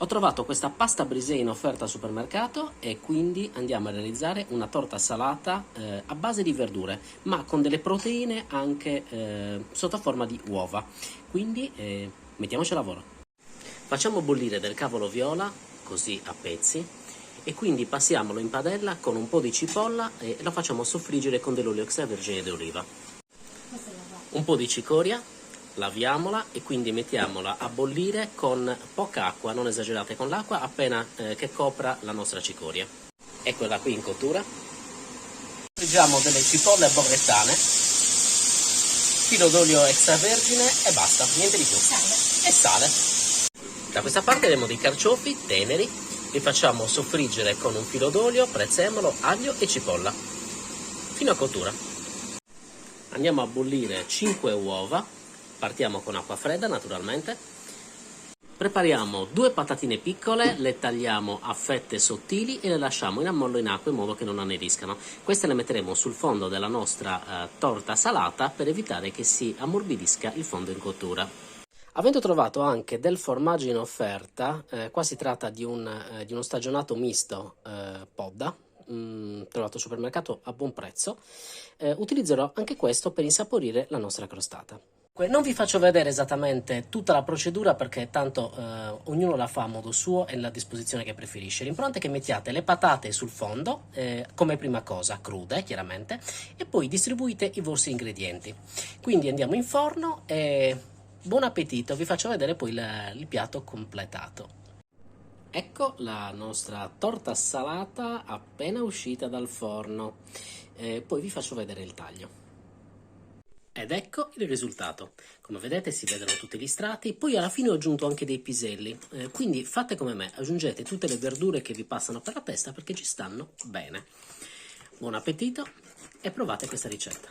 Ho trovato questa pasta brisée in offerta al supermercato e quindi andiamo a realizzare una torta salata a base di verdure, ma con delle proteine anche sotto forma di uova. Quindi mettiamoci a lavoro. Facciamo bollire del cavolo viola, così a pezzi, e quindi passiamolo in padella con un po' di cipolla e lo facciamo soffriggere con dell'olio extravergine d'oliva. Un po' di cicoria. Laviamola e quindi mettiamola a bollire con poca acqua, non esagerate con l'acqua, appena che copra la nostra cicoria. Eccola qui in cottura. Friggiamo delle cipolle borrettane, filo d'olio extravergine e basta, niente di più. E sale. Da questa parte abbiamo dei carciofi teneri, li facciamo soffriggere con un filo d'olio, prezzemolo, aglio e cipolla, fino a cottura. Andiamo a bollire 5 uova. Partiamo con acqua fredda, naturalmente. Prepariamo 2 patatine piccole, le tagliamo a fette sottili e le lasciamo in ammollo in acqua in modo che non anneriscano. Queste le metteremo sul fondo della nostra torta salata per evitare che si ammorbidisca il fondo in cottura. Avendo trovato anche del formaggio in offerta, qua si tratta di uno stagionato misto Podda, trovato al supermercato a buon prezzo, utilizzerò anche questo per insaporire la nostra crostata. Non vi faccio vedere esattamente tutta la procedura perché tanto ognuno la fa a modo suo e nella disposizione che preferisce. L'importante è che mettiate le patate sul fondo come prima cosa, crude chiaramente, e poi distribuite i vostri ingredienti. Quindi andiamo in forno e buon appetito, vi faccio vedere poi il piatto completato. Ecco la nostra torta salata appena uscita dal forno, poi vi faccio vedere il taglio. Ed ecco il risultato. Come vedete si vedono tutti gli strati, poi alla fine ho aggiunto anche dei piselli, quindi fate come me, aggiungete tutte le verdure che vi passano per la testa perché ci stanno bene. Buon appetito e provate questa ricetta.